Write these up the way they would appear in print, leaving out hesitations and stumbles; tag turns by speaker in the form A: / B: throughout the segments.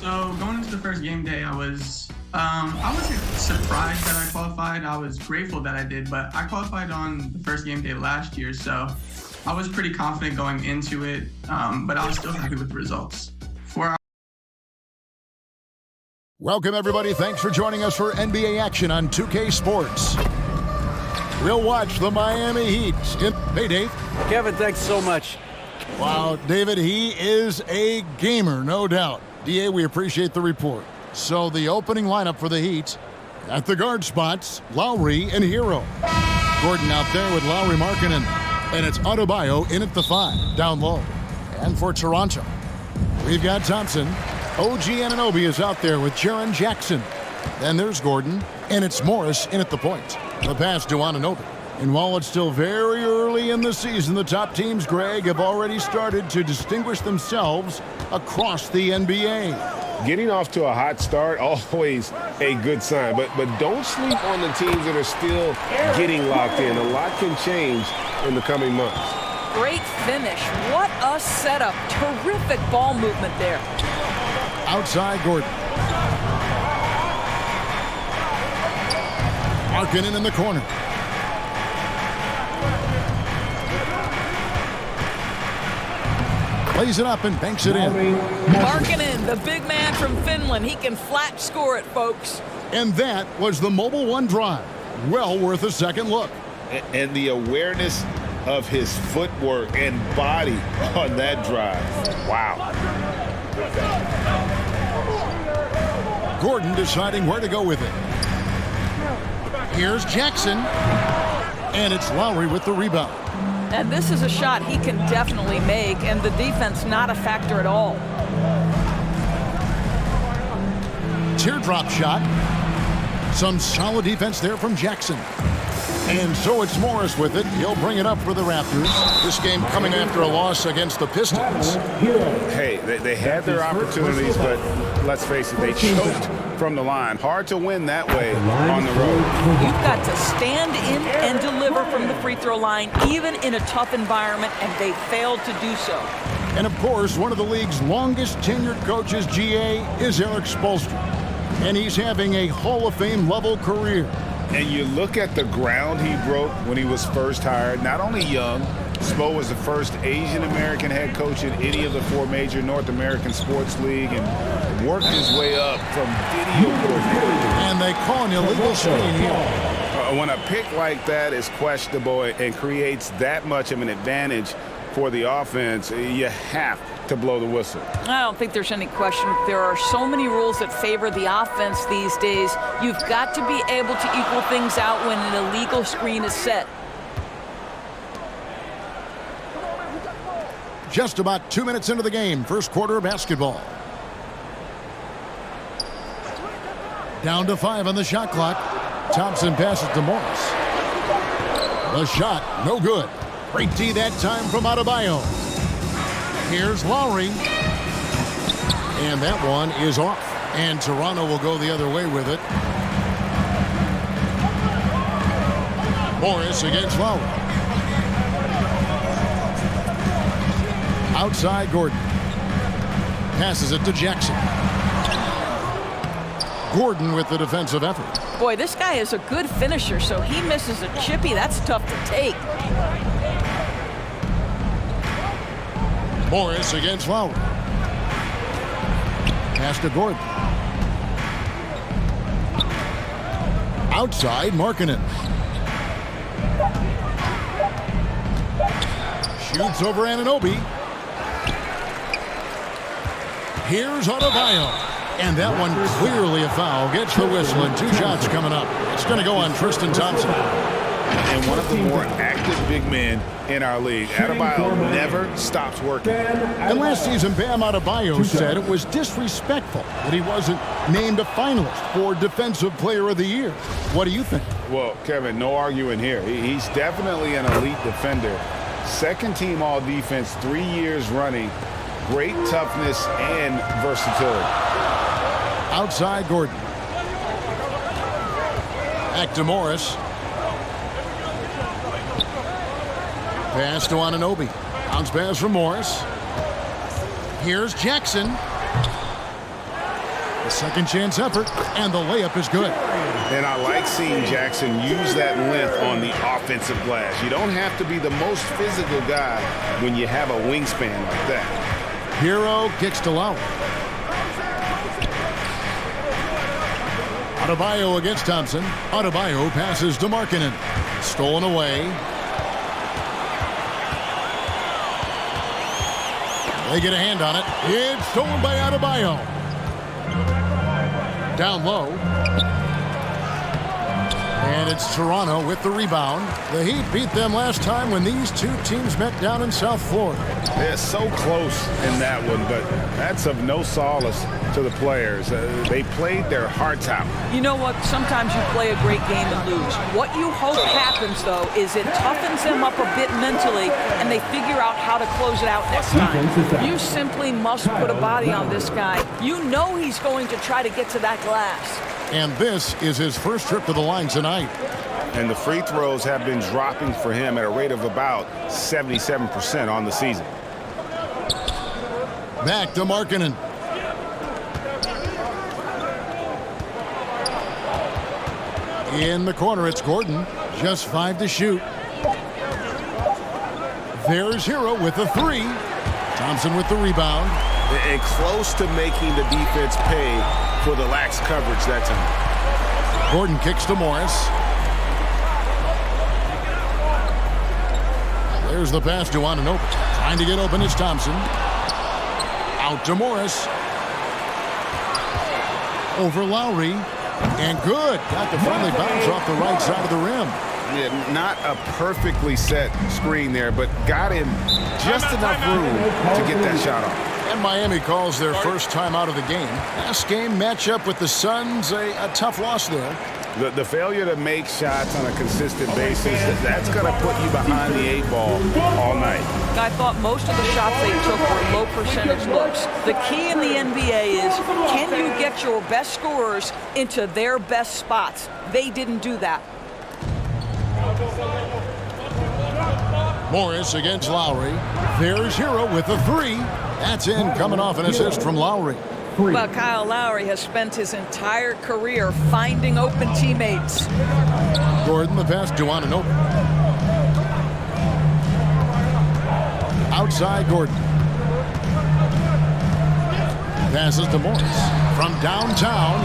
A: So going into the first game day, I wasn't surprised that I qualified. I was grateful that I did, but I qualified on the first game day last year, so I was pretty confident going into it, but I was still happy with the results.
B: Welcome, everybody. Thanks for joining us for NBA action on 2K Sports. We'll watch the Miami Heat. Hey, Dave.
C: Kevin, thanks so much.
B: Wow, David, he is a gamer, no doubt. DA, we appreciate the report. So the opening lineup for the Heat, at the guard spots, Lowry and Hero. Gordon out there with Lowry Markkanen. And it's Adebayo in at the 5, down low. And for Toronto, we've got Thompson. OG Anunoby is out there with Jaren Jackson. Then there's Gordon, and it's Morris in at the point. The pass to Anunoby. And while it's still very early in the season, the top teams, Greg, have already started to distinguish themselves across the NBA.
D: Getting off to a hot start, always a good sign. But don't sleep on the teams that are still getting locked in. A lot can change in the coming months.
E: Great finish. What a setup. Terrific ball movement there.
B: Outside Gordon. Markkanen in the corner. Plays it up and banks it in.
E: Markkanen, the big man from Finland. He can flat score it, folks.
B: And that was the Mobile One drive. Well worth a second look.
D: And the awareness of his footwork and body on that drive. Wow.
B: Gordon deciding where to go with it. Here's Jackson. And it's Lowry with the rebound.
E: And this is a shot he can definitely make, and the defense not a factor at all.
B: Teardrop shot. Some solid defense there from Jackson. And so it's Morris with it. He'll bring it up for the Raptors. This game coming after a loss against the Pistons.
D: Hey, they had their opportunities, but let's face it, they choked from the line. Hard to win that way on the road.
E: You've got to stand in and deliver from the free throw line, even in a tough environment, and they failed to do so.
B: And of course, one of the league's longest tenured coaches, GA, is Eric Spoelstra. And he's having a Hall of Fame level career.
D: And you look at the ground he broke when he was first hired. Not only young, Spo was the first Asian-American head coach in any of the 4 major North American sports league and worked his way up from video coordinator.
B: And they call an illegal screen here.
D: When a pick like that is questionable and creates that much of an advantage for the offense, you have to blow the whistle.
E: I don't think there's any question. There are so many rules that favor the offense these days. You've got to be able to equal things out when an illegal screen is set.
B: Just about 2 minutes into the game, first quarter of basketball. Down to 5 on the shot clock. Thompson passes to Morris. The shot, no good. Great D that time from Adebayo. Here's Lowry. And that one is off. And Toronto will go the other way with it. Morris against Lowry. Outside Gordon. Passes it to Jackson. Gordon with the defensive effort.
E: Boy, this guy is a good finisher, so he misses a chippy. That's tough to take.
B: Morris against Lowry. Pass to Gordon. Outside Markkanen. Shoots over Anunoby. Here's Adebayo. And that one clearly a foul. Gets the whistle and 2 shots coming up. It's going to go on Tristan Thompson.
D: And one of the more active big men in our league. Adebayo never stops working.
B: And last season, Bam Adebayo said it was disrespectful that he wasn't named a finalist for Defensive Player of the Year. What do you think?
D: Well, Kevin, no arguing here. He's definitely an elite defender. Second team all defense 3 years running. Great toughness and versatility.
B: Outside Gordon. Back to Morris. Pass to Anunoby. Bounce pass from Morris. Here's Jackson. A second chance effort, and the layup is good.
D: And I like seeing Jackson use that length on the offensive glass. You don't have to be the most physical guy when you have a wingspan like that.
B: Hero kicks to Lowry. Adebayo against Thompson. Adebayo passes to Markkanen. Stolen away. They get a hand on it. It's stolen by Adebayo. Down low. And it's Toronto with the rebound. The Heat beat them last time when these two teams met down in South Florida.
D: They're so close in that one, but that's of no solace to the players. They played their hearts out.
E: You know what? Sometimes you play a great game and lose. What you hope happens, though, is it toughens them up a bit mentally, and they figure out how to close it out next time. You simply must put a body on this guy. You know he's going to try to get to that glass.
B: And this is his first trip to the line tonight.
D: And the free throws have been dropping for him at a rate of about 77% on the season.
B: Back to Markkanen. In the corner, it's Gordon. Just 5 to shoot. There's Hero with the 3. Thompson with the rebound.
D: And close to making the defense pay for the lax coverage that time.
B: Gordon kicks to Morris. There's the pass to Anunoby. Trying to get open is Thompson. Out to Morris. Over Lowry. And good. Got the friendly bounce off the right side of the rim.
D: Yeah, not a perfectly set screen there, but got him just enough room to get that shot off.
B: And Miami calls their first time out of the game. Last game matchup with the Suns, a tough loss there.
D: The failure to make shots on a consistent basis, that's going to put you behind the 8 ball all night.
E: I thought most of the shots they took were low percentage looks. The key in the NBA is, can you get your best scorers into their best spots? They didn't do that.
B: Morris against Lowry. There's Hero with the 3. That's in, coming off an assist from Lowry.
E: Well, Kyle Lowry has spent his entire career finding open teammates.
B: Gordon the pass to Anunoby. Outside Gordon. Passes to Morris. From downtown,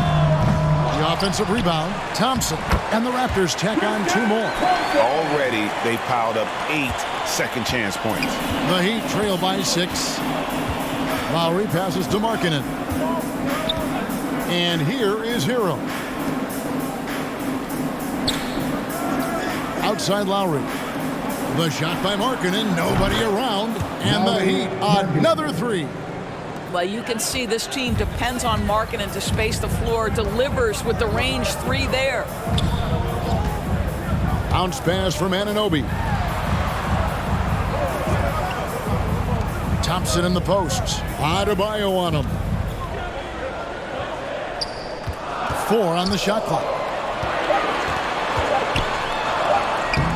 B: the offensive rebound, Thompson. And the Raptors tack on 2 more.
D: Already, they piled up 8 second chance points.
B: The Heat trail by 6. Lowry passes to Markkanen. And here is Hero. Outside Lowry. The shot by Markkanen. Nobody around. And the Heat, another 3.
E: Well, you can see this team depends on Markkanen to space the floor, delivers with the range 3 there.
B: Bounce pass from Anunoby. Thompson in the post. Adebayo on him. 4 on the shot clock.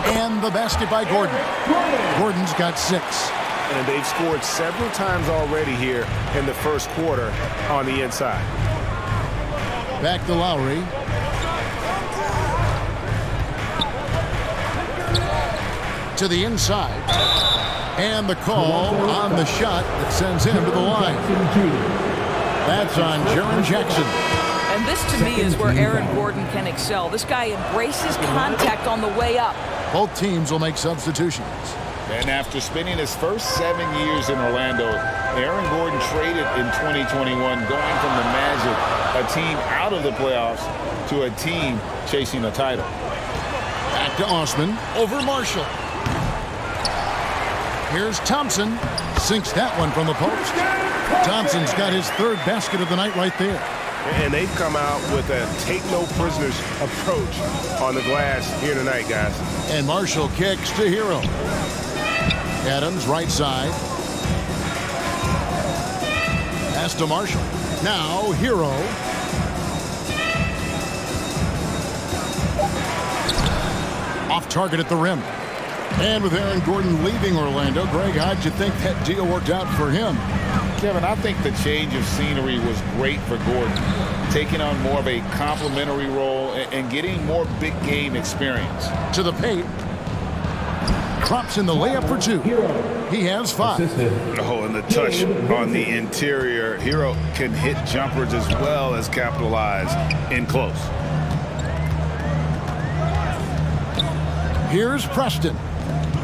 B: And the basket by Gordon. Gordon's got 6.
D: And they've scored several times already here in the first quarter on the inside.
B: Back to Lowry. To the inside. And the call on the shot that sends him to the line. That's on Jaren Jackson.
E: And this, to me, is where Aaron Gordon can excel. This guy embraces contact on the way up.
B: Both teams will make substitutions.
D: And after spending his first 7 years in Orlando, Aaron Gordon traded in 2021, going from the Magic, a team out of the playoffs, to a team chasing a title.
B: Back to Osman over Marshall. Here's Thompson. Sinks that one from the post. Thompson's got his 3rd basket of the night right there.
D: And they've come out with a take-no-prisoners approach on the glass here tonight, guys.
B: And Marshall kicks to Hero. Adams, right side. Pass to Marshall. Now, Hero. Off target at the rim. And with Aaron Gordon leaving Orlando, Greg, how'd you think that deal worked out for him?
D: Kevin, I think the change of scenery was great for Gordon. taking on more of a complementary role and getting more big game experience.
B: To the paint. Drops in the layup for 2. He has 5.
D: Oh, and the touch on the interior. Hero can hit jumpers as well as capitalize in close.
B: Here's Preston.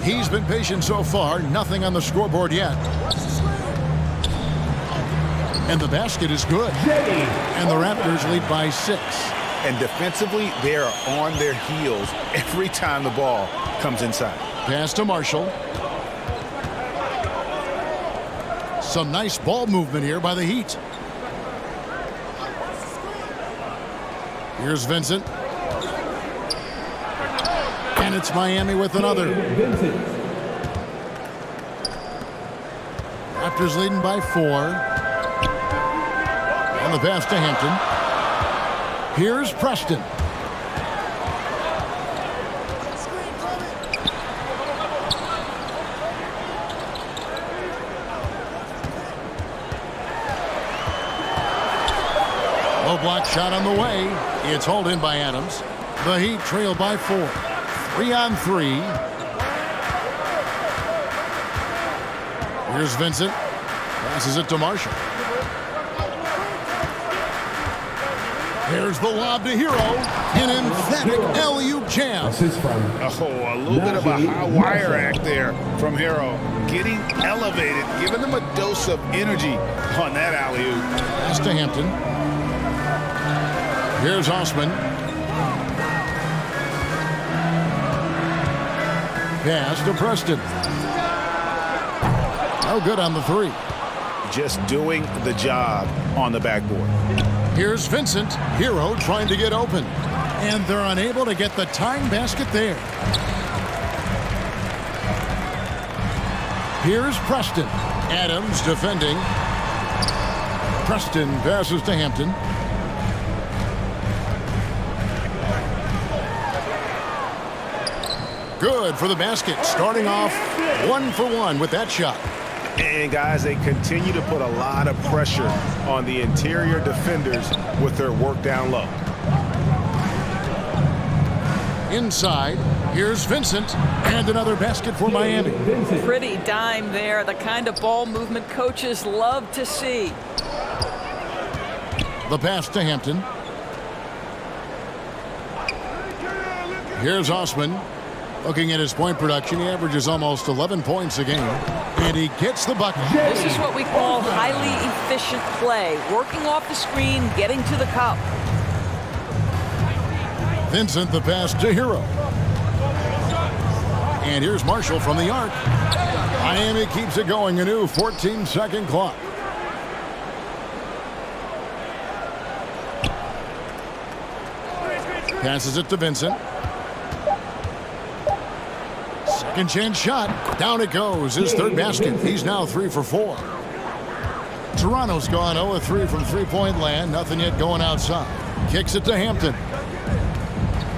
B: He's been patient so far. Nothing on the scoreboard yet. And the basket is good. And the Raptors lead by 6.
D: And defensively, they are on their heels every time the ball comes inside.
B: Pass to Marshall. Some nice ball movement here by the Heat. Here's Vincent. And it's Miami with another. Raptors leading by 4. And the pass to Hampton. Here's Preston. Low block shot on the way. It's hauled in by Adams. The Heat trail by 4. 3-on-3. Here's Vincent. Passes it to Marshall. Here's the lob to Hero. An emphatic alley-oop jam.
D: Oh, a little bit of a high wire act there from Hero. Getting elevated, giving them a dose of energy on that alley-oop.
B: Pass to Hampton. Here's Osman. Pass to Preston. No good on the 3.
D: Just doing the job on the backboard.
B: Here's Vincent. Hero trying to get open. And they're unable to get the tying basket there. Here's Preston. Adams defending. Preston passes to Hampton. Good for the basket. Starting off 1 for 1 with that shot.
D: And guys, they continue to put a lot of pressure on the interior defenders with their work down low.
B: Inside, here's Vincent, and another basket for Miami.
E: Pretty dime there, the kind of ball movement coaches love to see.
B: The pass to Hampton. Here's Osman. Looking at his point production, he averages almost 11 points a game. And he gets the bucket.
E: This is what we call highly efficient play. Working off the screen, getting to the cup.
B: Vincent the pass to Hero. And here's Marshall from the arc. Miami keeps it going, a new 14-second clock. Passes it to Vincent. Second chance shot. Down it goes. His 3rd basket. He's now 3 for 4. Toronto's gone 0-3 from three-point land. Nothing yet going outside. Kicks it to Hampton.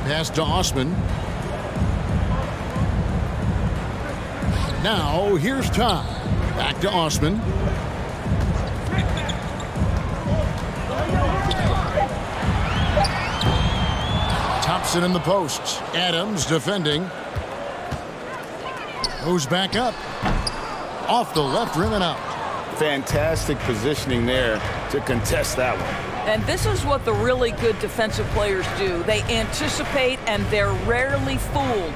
B: Pass to Osman. Now here's Todd. Back to Osman. Tops it in the posts. Adams defending. Goes back up. Off the left rim and out.
D: Fantastic positioning there to contest that one.
E: And this is what the really good defensive players do. They anticipate and they're rarely fooled.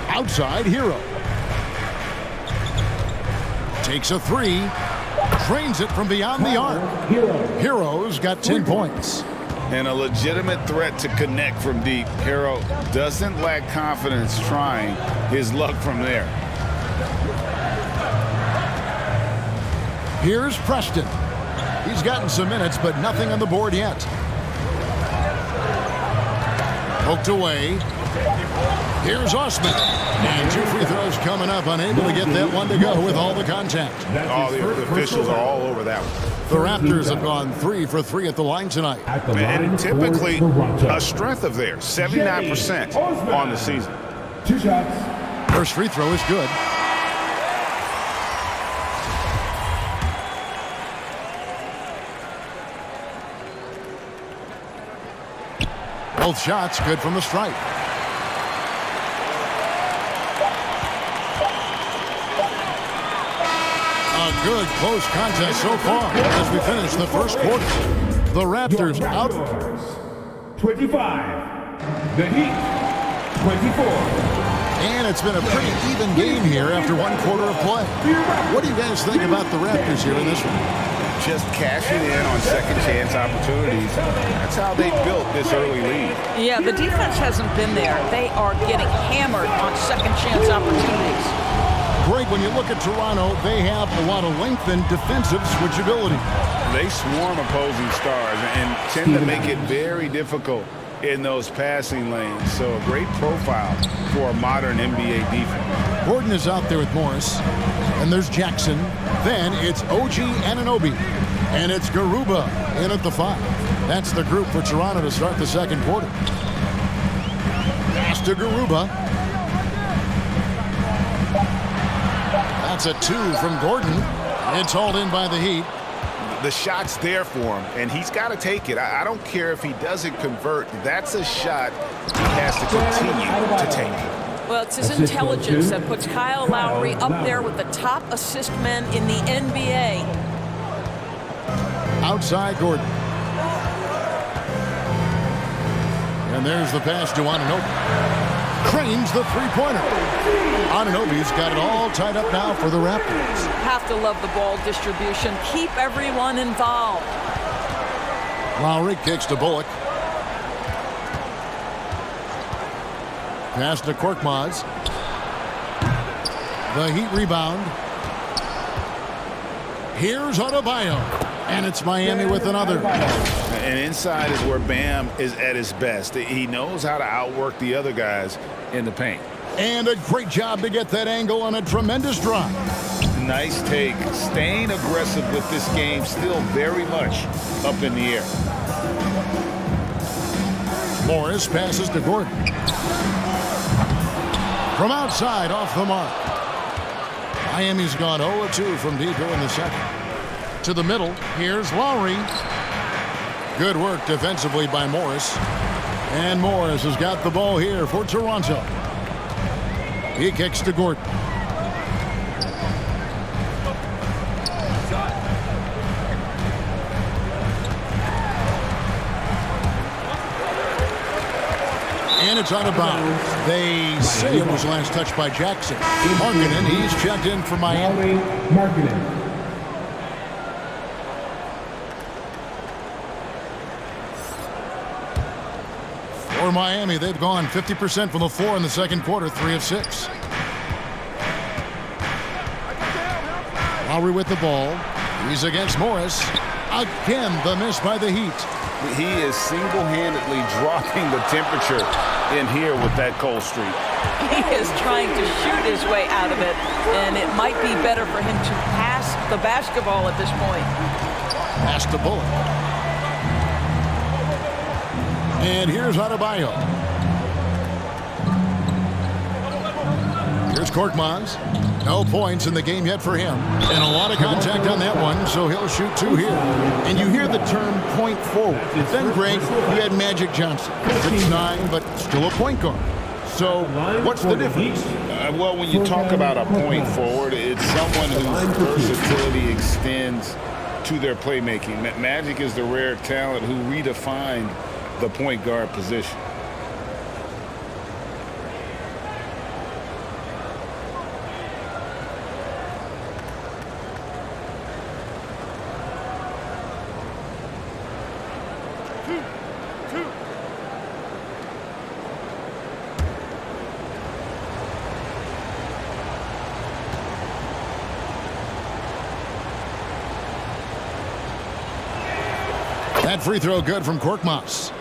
B: Outside, Hero. Takes a 3. Drains it from beyond the arc. Hero's got 10 points.
D: And a legitimate threat to connect from deep. Hero doesn't lack confidence trying his luck from there.
B: Here's Preston. He's gotten some minutes, but nothing on the board yet. Poked away. Here's Osman. And 2 free throws coming up. Unable to get that one to go with all the contact.
D: Oh, the officials are all over that one.
B: The Raptors have gone 3 for 3 at the line tonight.
D: And typically a strength of theirs, 79% on the season.
C: 2 shots.
B: First free throw is good. Both shots good from the stripe. A good close contest so far as we finish the first quarter. The Raptors out.
C: 25. The Heat, 24.
B: And it's been a pretty even game here after one quarter of play. What do you guys think about the Raptors here in this one?
D: Just cashing in on second chance opportunities. That's how they built this early lead.
E: Yeah, the defense hasn't been there. They are getting hammered on second chance opportunities.
B: Greg, when you look at Toronto, they have a lot of length and defensive switchability.
D: They swarm opposing stars and tend to make it very difficult in those passing lanes. So a great profile for a modern NBA defense.
B: Gordon is out there with Morris. And there's Jackson. Then it's OG Anunoby. And it's Garuba in at the 5. That's the group for Toronto to start the second quarter. Pass to Garuba. That's a 2 from Gordon. It's hauled in by the Heat.
D: The shot's there for him, and he's got to take it. I don't care if he doesn't convert. That's a shot he has to continue to take.
E: Well, it's his intelligence that puts Kyle Lowry up there with the top assist men in the NBA.
B: Outside Gordon. And there's the pass to Anunoby. Cranes the three-pointer. Anunoby's got it all tied up now for the Raptors.
E: Have to love the ball distribution. Keep everyone involved.
B: Lowry kicks to Bullock. Pass to Korkmaz. The Heat rebound. Here's Adebayo. And it's Miami with another.
D: And inside is where Bam is at his best. He knows how to outwork the other guys in the paint.
B: And a great job to get that angle on a tremendous drive.
D: Nice take. Staying aggressive with this game, still very much up in the air.
B: Morris passes to Gordon. From outside, off the mark. Miami's gone 0-2 from deep here in the second. To the middle, here's Lowry. Good work defensively by Morris. And Morris has got the ball here for Toronto. He kicks to Gordon. And it's out of bounds. They say it was last touched by Jackson. Markkanen, he's checked in for Miami.
C: Markkanen.
B: For Miami, they've gone 50% from the floor in the second quarter, 3 of 6. Lowry with the ball. He's against Morris. Again, the miss by the Heat.
D: He is single-handedly dropping the temperature in here with that cold streak.
E: He is trying to shoot his way out of it, and it might be better for him to pass the basketball at this point.
B: Pass to Bullock. And here's Adebayo. Here's Korkmaz. No points in the game yet for him. And a lot of contact on that one, so he'll shoot 2 here. And you hear the term point forward. Then, Greg, you had Magic Johnson. 6'9", but still a point guard. So what's the difference?
D: Well, when you talk about a point forward, it's someone whose versatility extends to their playmaking. Magic is the rare talent who redefined the point guard position.
B: That free throw good from Korkmaz.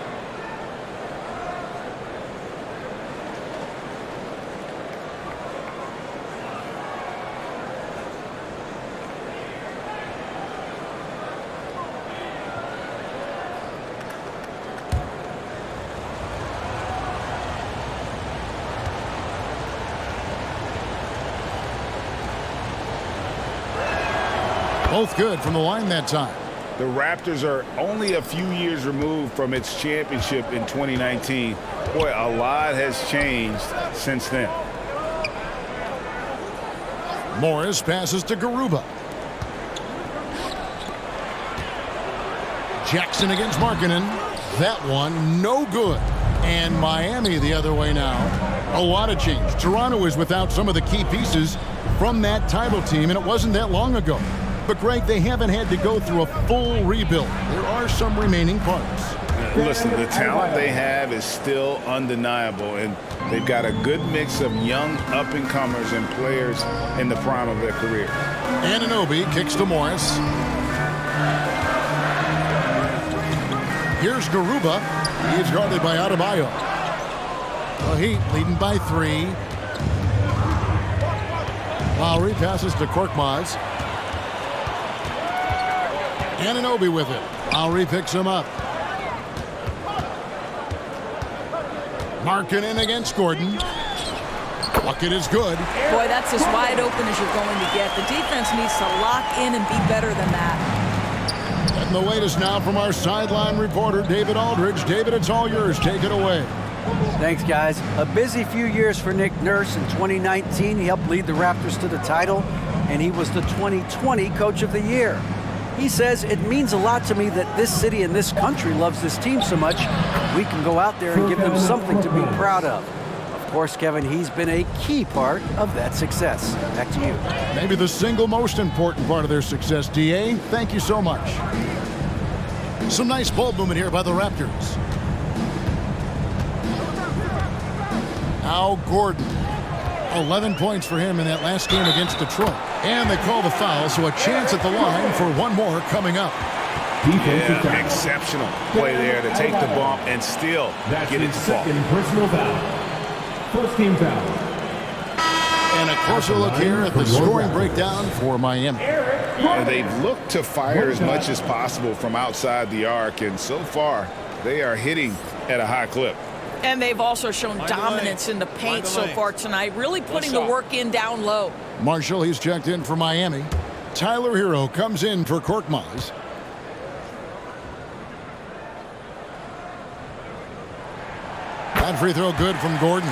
B: Both good from the line that time.
D: The Raptors are only a few years removed from its championship in 2019. Boy, a lot has changed since then.
B: Morris passes to Garuba. Jackson against Markkanen. That one, no good. And Miami the other way now. A lot of change. Toronto is without some of the key pieces from that title team, and it wasn't that long ago. But, Greg, they haven't had to go through a full rebuild. There are some remaining parts.
D: Listen, the talent they have is still undeniable, and they've got a good mix of young up-and-comers and players in the prime of their career.
B: Anunoby kicks to Morris. Here's Garuba. He's guarded by Adebayo. The Heat leading by 3. Lowry passes to Korkmaz. Anunoby with it. Lowry picks him up. Markkanen against Gordon. Bucket is good.
E: Boy, that's as wide open as you're going to get. The defense needs to lock in and be better than that.
B: And the latest now from our sideline reporter, David Aldridge. David, it's all yours. Take it away.
F: Thanks, guys. A busy few years for Nick Nurse. In 2019, he helped lead the Raptors to the title, and he was the 2020 Coach of the Year. He says, it means a lot to me that this city and this country loves this team so much. We can go out there and give them something to be proud of. Of course, Kevin, he's been a key part of that success. Back to you.
B: Maybe the single most important part of their success, D.A. Thank you so much. Some nice ball movement here by the Raptors. Al Gordon. 11 points for him in that last game against Detroit. And they call the foul, so a chance at the line for one more coming up.
D: Yeah, exceptional play there to take the bump and still get it to fall.
C: Second personal foul. First team foul.
B: And a closer look here at the scoring breakdown for Miami.
D: And they've looked to fire as much as possible from outside the arc, and so far they are hitting at a high clip.
E: And they've also shown dominance in the paint so far tonight, really putting the work in down low.
B: Marshall, he's checked in for Miami. Tyler Hero comes in for Korkmaz. That free throw good from Gordon.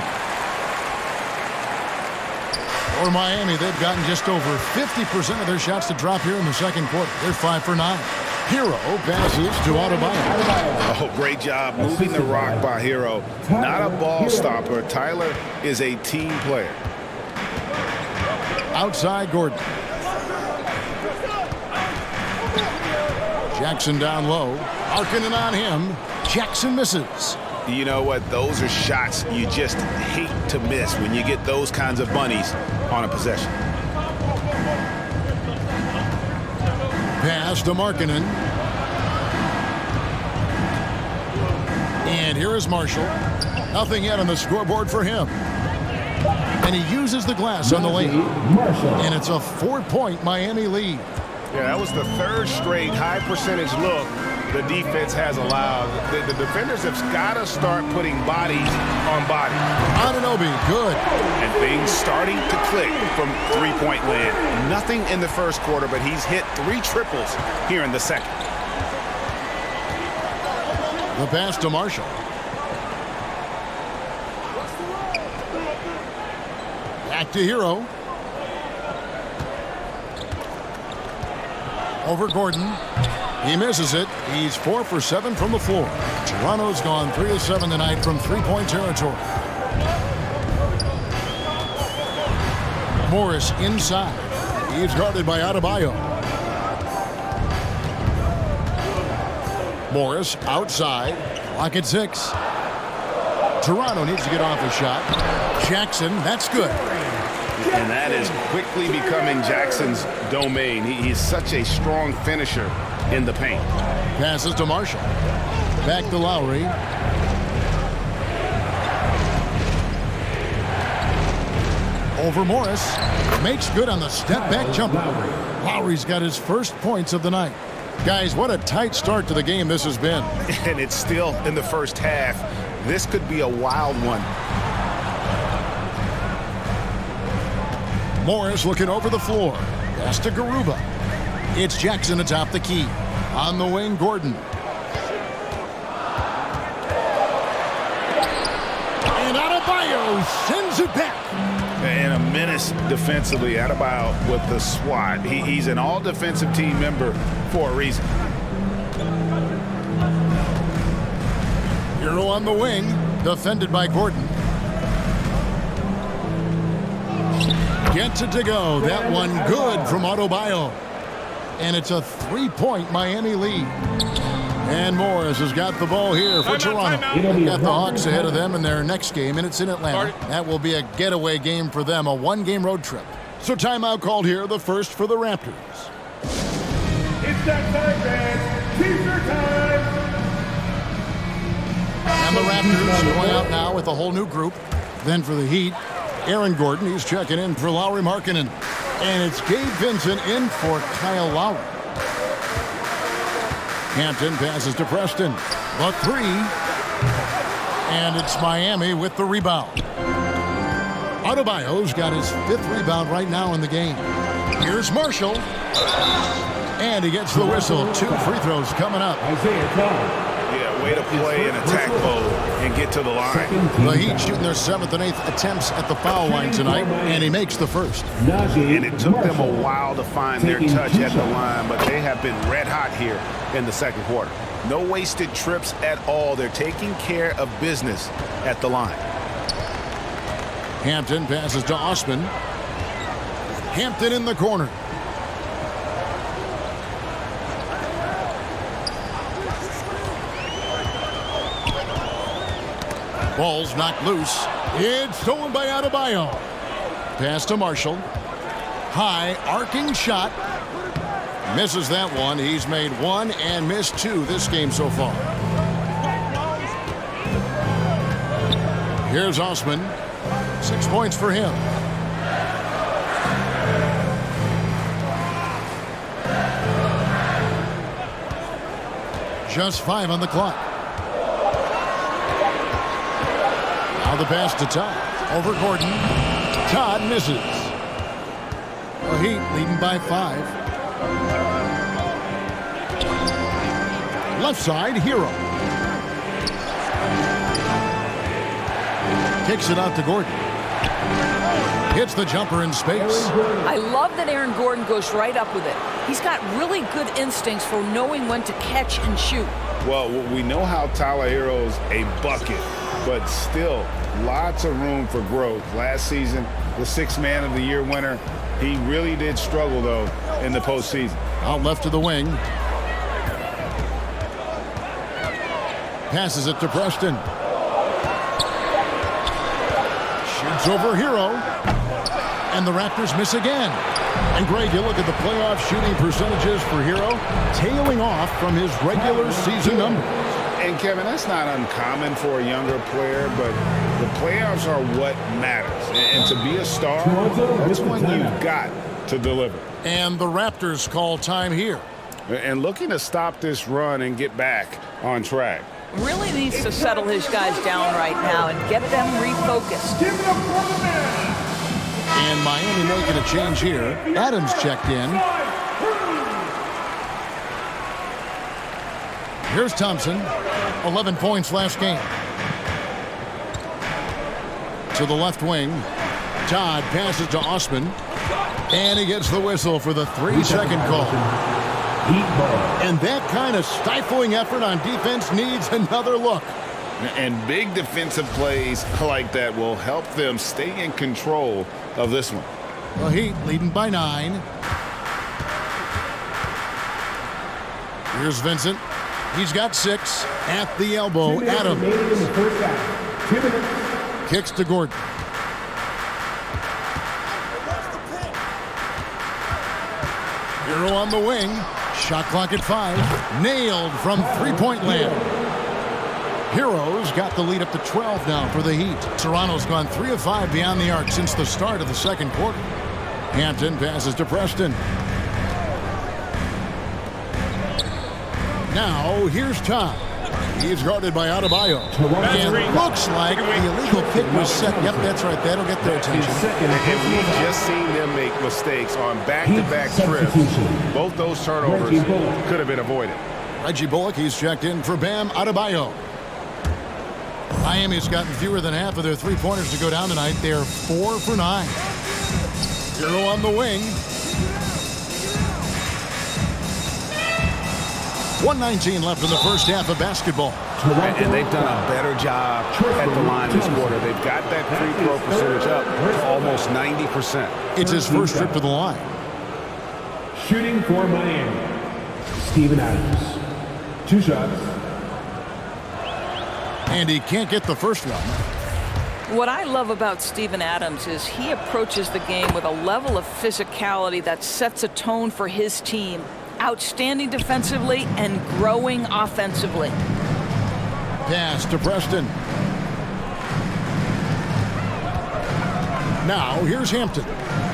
B: For Miami, they've gotten just over 50% of their shots to drop here in the second quarter. They're 5 for 9. Hero passes to Adebayo.
D: Oh, great job moving the rock by Hero. Not a ball stopper. Tyler is a team player.
B: Outside Gordon. Jackson down low. Markkanen on him. Jackson misses.
D: You know what? Those are shots you just hate to miss when you get those kinds of bunnies on a possession.
B: Pass to Markkanen. And here is Marshall. Nothing yet on the scoreboard for him. And he uses the glass on the lane. And it's a 4-point Miami lead.
D: Yeah, that was the third straight high percentage look the defense has allowed. The defenders have got to start putting bodies on bodies.
B: Anunoby, good.
D: And things starting to click from three-point land. Nothing in the first quarter, but he's hit 3 triples here in the second.
B: The pass to Marshall. Back to Hero. Over Gordon. He misses it. He's 4 for 7 from the floor. Toronto's gone 3 of 7 tonight from three-point territory. Morris inside. He's guarded by Adebayo. Morris outside. Clock at 6. Toronto needs to get off a shot. Jackson, that's good.
D: And that is quickly becoming Jackson's domain. He's such a strong finisher in the paint.
B: Passes to Marshall. Back to Lowry. Over Morris. Makes good on the step-back jumper. Lowry's got his first points of the night. Guys, what a tight start to the game this has been.
D: And it's still in the first half. This could be a wild one. Morris looking over the floor. Pass to Garuba. It's Jackson atop the key.
B: On the wing, Gordon. And Adebayo sends it back.
D: And a menace defensively. Adebayo with the swat. He's an all-defensive team member for a reason.
B: Hero on the wing, defended by Gordon. Gets it to go. That one good from Adebayo. And it's a 3-point Miami lead. And Morris has got the ball here for Toronto. Got the Hawks ahead of them in their next game, and it's in Atlanta. That will be a getaway game for them, a one-game road trip. So timeout called here, the first for the Raptors.
C: It's that time, man. T-shirt time.
B: And the Raptors going out now with a whole new group. Then for the Heat, Aaron Gordon, he's checking in for Lauri Markkanen. And it's Gabe Vincent in for Kyle Lowry. Hampton passes to Preston. The three. And it's Miami with the rebound. Adebayo's got his 5th rebound right now in the game. Here's Marshall. And he gets the whistle. 2 free throws coming up.
C: Isaiah Todd.
D: Yeah, way to play in attack mode and get to the line.
B: The Heat shooting their 7th and 8th attempts at the foul line tonight, and he makes the first.
D: And it took them a while to find their touch at the line, but they have been red hot here in the second quarter. No wasted trips at all. They're taking care of business at the line.
B: Hampton passes to Osman. Hampton in the corner. Ball's knocked loose. It's stolen by Adebayo. Pass to Marshall. High arcing shot. Misses that one. He's made 1 and missed 2 this game so far. Here's Osman. 6 points for him. Just 5 on the clock. Now the pass to Todd. Over Gordon. Todd misses. The Heat leading by 5. Left side, Hero. Kicks it out to Gordon. Hits the jumper in space.
E: I love that Aaron Gordon goes right up with it. He's got really good instincts for knowing when to catch and shoot.
D: Well, we know how Tyler Hero's a bucket, but still lots of room for growth. Last season, the 6th Man of the Year winner. He really did struggle, though, in the postseason.
B: Out left to the wing. Passes it to Preston. Shoots over Hero. And the Raptors miss again. And Greg, you look at the playoff shooting percentages for Hero, tailing off from his regular season numbers.
D: And Kevin, that's not uncommon for a younger player, but the playoffs are what matters. And to be a star, that's when you've got to deliver.
B: And the Raptors call time here.
D: And looking to stop this run and get back on track.
E: Really needs to settle his guys down right now and get them refocused.
C: Give it up for the man.
B: And Miami making a change here. Adams checked in. Here's Thompson. 11 points last game. To the left wing. Todd passes to Osman. And he gets the whistle for the 3-second call. And that kind of stifling effort on defense needs another look.
D: And big defensive plays like that will help them stay in control of this one.
B: The Heat leading by 9. Here's Vincent. He's got 6 at the elbow. Adams kicks to Gordon. Hero on the wing. Shot clock at 5. Nailed from 3-point land. Heroes got the lead up to 12 now for the Heat. Toronto's gone 3 of 5 beyond the arc since the start of the second quarter. Hampton passes to Preston. Now here's Todd. He's guarded by Adebayo. And looks like the illegal kick was set. Yep, that's right. That'll get their attention.
D: And we've just seen them make mistakes on back-to-back trips. Both those turnovers could have been avoided.
B: Reggie Bullock, he's checked in for Bam Adebayo. Miami's gotten fewer than half of their three-pointers to go down tonight. They're 4 for 9. Hero on the wing. 1:19 left in the first half of basketball.
D: And they've done a better job at the line this quarter. They've got that free throw percentage up to almost 90%.
B: It's his first trip to the line.
C: Shooting for Miami, Steven Adams. 2 shots.
B: And he can't get the first one.
E: What I love about Steven Adams is he approaches the game with a level of physicality that sets a tone for his team. Outstanding defensively and growing offensively.
B: Pass to Preston. Now here's Hampton.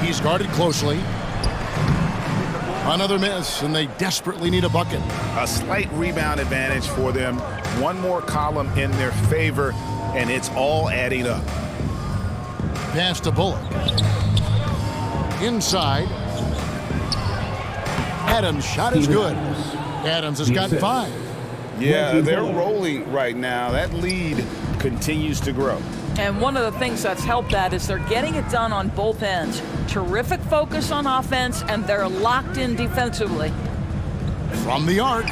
B: He's guarded closely. Another miss, and they desperately need a bucket.
D: A slight rebound advantage for them. One more column in their favor, and it's all adding up.
B: Pass to Bullock. Inside. Adams' shot is good. Adams has got 5.
D: Yeah, they're rolling right now. That lead continues to grow.
E: And one of the things that's helped that is they're getting it done on both ends. Terrific focus on offense, and they're locked in defensively.
B: From the arc.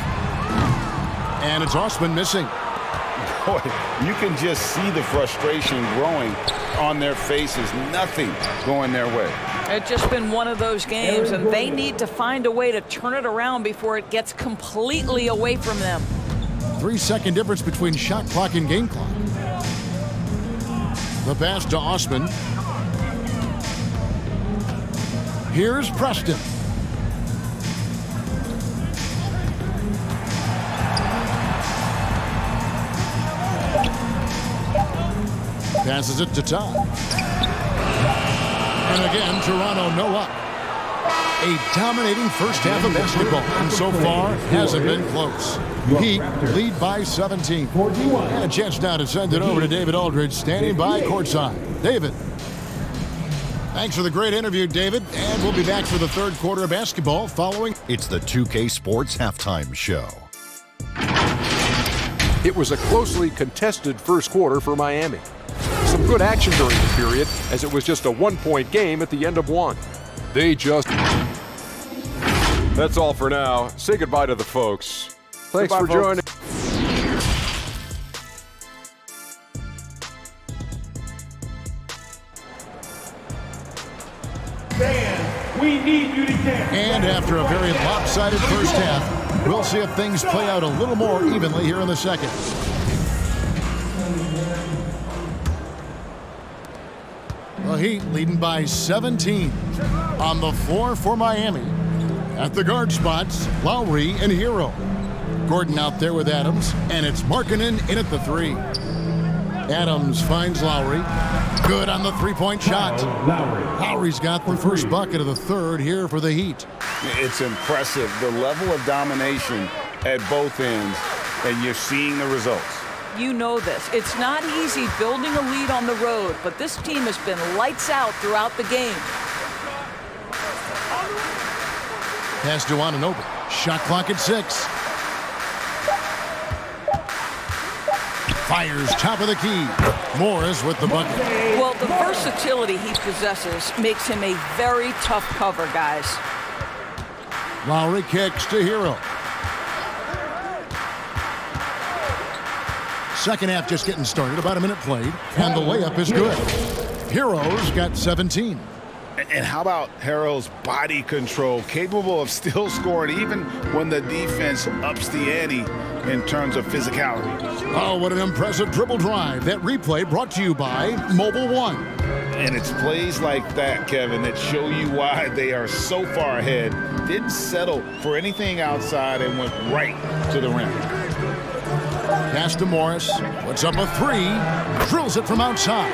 B: And it's Osman missing.
D: Boy, you can just see the frustration growing on their faces. Nothing going their way.
E: It's just been one of those games, and they need to find a way to turn it around before it gets completely away from them.
B: 3-second difference between shot clock and game clock. The pass to Osman. Here's Preston. Passes it to Todd. And again, Toronto no up. A dominating first half of basketball, and so far hasn't been close. Heat lead by 17. And a chance now to send it over to David Aldridge, standing by courtside. David. Thanks for the great interview, David. And we'll be back for the third quarter of basketball following.
G: It's the 2K Sports Halftime Show.
H: It was a closely contested first quarter for Miami. Some good action during the period, as it was just a one-point game at the end of one. That's all for now. Say goodbye to the folks. Thanks for joining.
C: Fans, we need you to dance.
B: And after a very lopsided first half, we'll see if things play out a little more evenly here in the second. The Heat leading by 17. On the floor for Miami. At the guard spots, Lowry and Hero. Gordon out there with Adams, and it's Markkanen in at the 3. Adams finds Lowry. Good on the three-point shot. Lowry's got the first bucket of the third here for the Heat.
D: It's impressive, the level of domination at both ends, and you're seeing the results.
E: You know this. It's not easy building a lead on the road, but this team has been lights out throughout the game.
B: Pass to Anunoby. Shot clock at 6. Fires top of the key. Morris with the bucket.
E: Well, the versatility he possesses makes him a very tough cover, guys.
B: Lowry kicks to Hero. Second half just getting started. About a minute played. And the layup is good. Hero's got 17.
D: And how about Harrell's body control, capable of still scoring even when the defense ups the ante in terms of physicality.
B: Oh, what an impressive dribble drive. That replay brought to you by Mobile One.
D: And it's plays like that, Kevin, that show you why they are so far ahead. Didn't settle for anything outside and went right to the rim.
B: Pass to Morris. Puts up a 3. Drills it from outside.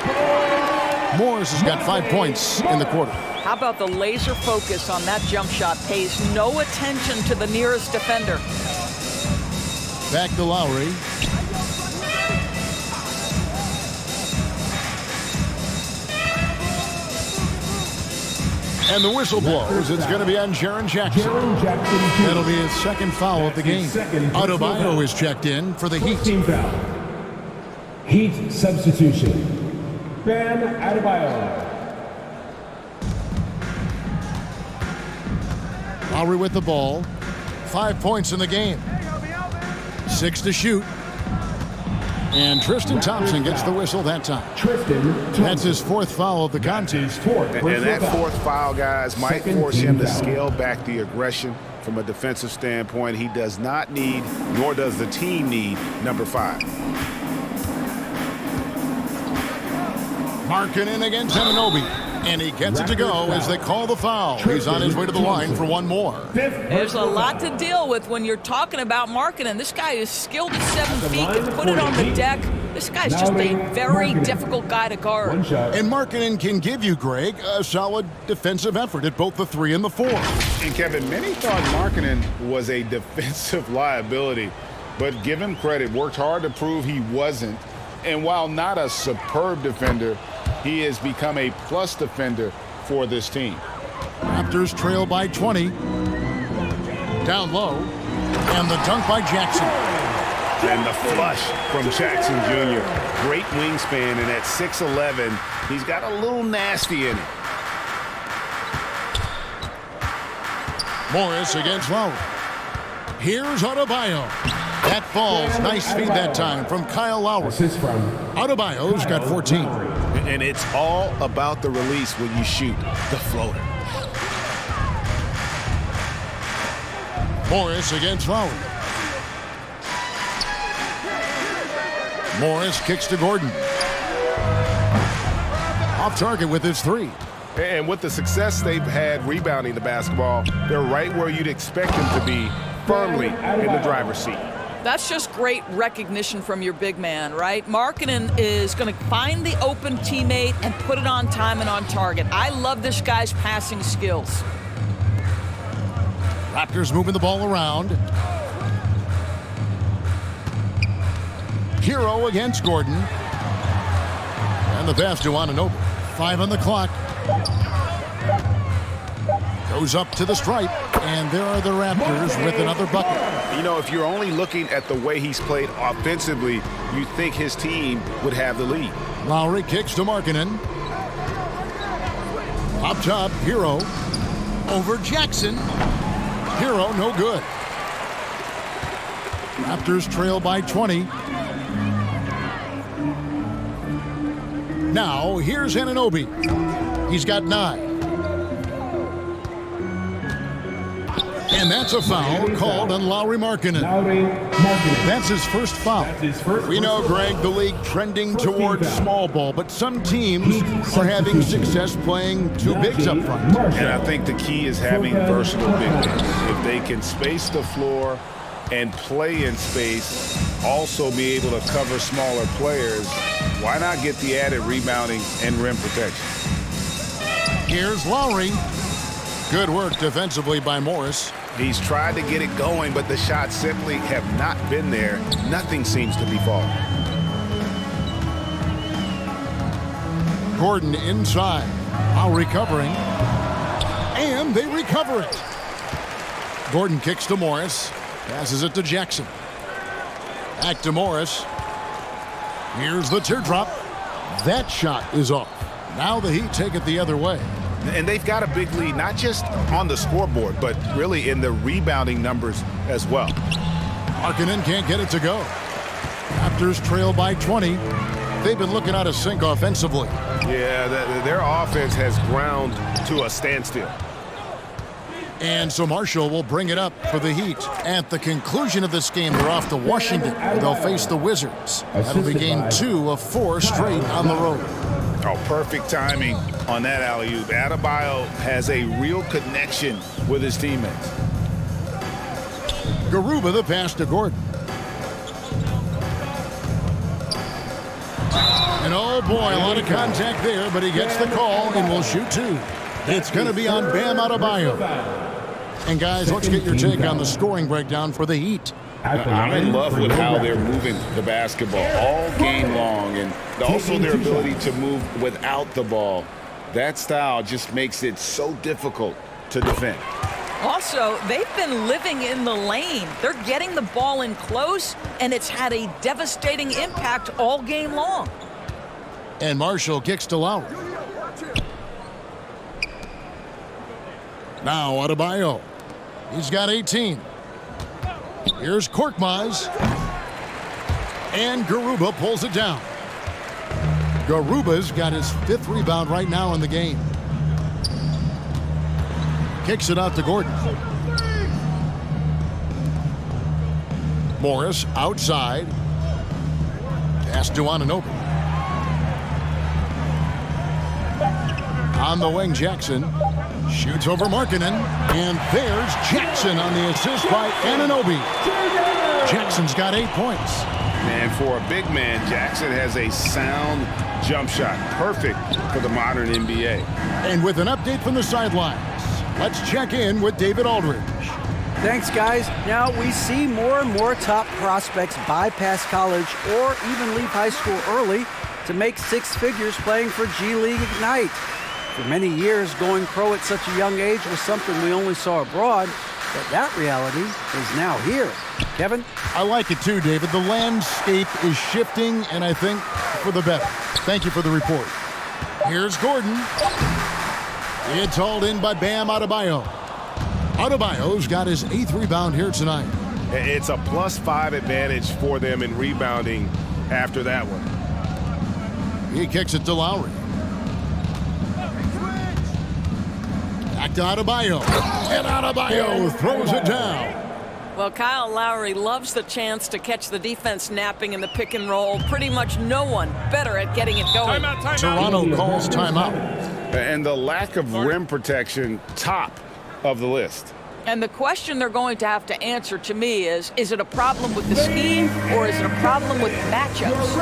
B: Morris has got 5 points in the quarter.
E: How about the laser focus on that jump shot? Pays no attention to the nearest defender.
B: Back to Lowry. And the whistle blows. It's going to be on Jaren Jackson.
C: Jaren Jackson Jr.
B: That'll be his second foul of the game. Adebayo is checked in for the Heat.
C: Team foul. Heat substitution. Bam Adebayo.
B: Lowry with the ball. 5 points in the game. 6 to shoot. And Tristan Thompson gets the whistle that time. That's his 4th foul of the contest.
D: And that 4th foul, guys, might force him to scale back the aggression from a defensive standpoint. He does not need, nor does the team need, number 5.
B: Markkanen against Anunoby. And he gets it to go as they call the foul. He's on his way to the line for one more.
E: There's a lot to deal with when you're talking about Markkanen. This guy is skilled at 7 feet, can put it on the deck. This guy's just a very difficult guy to guard.
B: And Markkanen can give you, Greg, a solid defensive effort at both the 3 and the 4.
D: And Kevin, many thought Markkanen was a defensive liability, but give him credit, worked hard to prove he wasn't. And while not a superb defender, he has become a plus defender for this team.
B: Raptors trail by 20. Down low. And the dunk by Jackson.
D: And the flush from Jackson Jr. Great wingspan, and at 6'11", he's got a little nasty in it.
B: Morris against Lowry. Here's Adebayo. That falls. Nice feed that time from Kyle Lowry. Adebayo's got 14.
D: And it's all about the release when you shoot the floater.
B: Morris against Lowry. Morris kicks to Gordon. Off target with his 3.
D: And with the success they've had rebounding the basketball, they're right where you'd expect them to be, firmly in the driver's seat.
E: That's just great recognition from your big man, right? Markkanen is going to find the open teammate and put it on time and on target. I love this guy's passing skills.
B: Raptors moving the ball around. Hero against Gordon. And the pass to Anunoby. 5 on the clock. Goes up to the stripe, and there are the Raptors with another bucket.
D: You know, if you're only looking at the way he's played offensively, you think his team would have the lead.
B: Lowry kicks to Markkanen. Up top, Hero. Over Jackson. Hero, no good. Raptors trail by 20. Now, here's Anunoby. He's got 9. And that's a foul called on Lauri Markkanen. That's his first foul. We know, Greg, the league trending towards small ball, but some teams are having success playing 2 bigs up front.
D: And I think the key is having versatile big men. If they can space the floor and play in space, also be able to cover smaller players, why not get the added rebounding and rim protection?
B: Here's Lowry. Good work defensively by Morris.
D: He's tried to get it going, but the shots simply have not been there. Nothing seems to be falling.
B: Gordon inside. Lowry covering. And they recover it. Gordon kicks to Morris. Passes it to Jackson. Back to Morris. Here's the teardrop. That shot is off. Now the Heat take it the other way.
D: And they've got a big lead, not just on the scoreboard, but really in the rebounding numbers as well.
B: Markkanen can't get it to go. Raptors trail by 20. They've been looking out of sync offensively.
D: Yeah, their offense has ground to a standstill.
B: And so Marshall will bring it up for the Heat. At the conclusion of this game, they're off to Washington, where they'll face the Wizards. That'll be game 2 of 4 straight on the road.
D: Oh, perfect timing on that alley-oop. Adebayo has a real connection with his teammates.
B: Garuba the pass to Gordon. And oh boy, a lot of contact there, but he gets the call and will shoot 2. It's going to be on Bam Adebayo. And guys, let's get your take on the scoring breakdown for the Heat.
D: I'm in love with how they're moving the basketball all game long, and also their ability to move without the ball. That style just makes it so difficult to defend.
E: Also, they've been living in the lane. They're getting the ball in close, and it's had a devastating impact all game long.
B: And Marshall kicks to Lowry. Now Adebayo. He's got 18. Here's Korkmaz. And Garuba pulls it down. Garuba's got his 5th rebound right now in the game. Kicks it out to Gordon. Morris outside. Pass to Anunoby. On the wing, Jackson. Shoots over Markkanen. And there's Jackson on the assist by Anunoby. Jackson's got 8 points.
D: Man, for a big man, Jackson has a sound jump shot. Perfect for the modern NBA.
B: And with an update from the sidelines, let's check in with David Aldridge.
F: Thanks, guys. Now we see more and more top prospects bypass college or even leave high school early to make 6 figures playing for G League Ignite. For many years, going pro at such a young age was something we only saw abroad, but that reality is now here. Kevin?
B: I like it too, David. The landscape is shifting, and I think for the better. Thank you for the report. Here's Gordon. It's hauled in by Bam Adebayo. Adebayo's got his 8th rebound here tonight.
D: It's a +5 advantage for them in rebounding after that one.
B: He kicks it to Lowry. Back to Adebayo. And Adebayo throws it down.
E: Well, Kyle Lowry loves the chance to catch the defense napping in the pick and roll. Pretty much no one better at getting it going.
B: Toronto calls timeout.
D: And the lack of rim protection, top of the list.
E: And the question they're going to have to answer to me is it a problem with the scheme or is it a problem with matchups?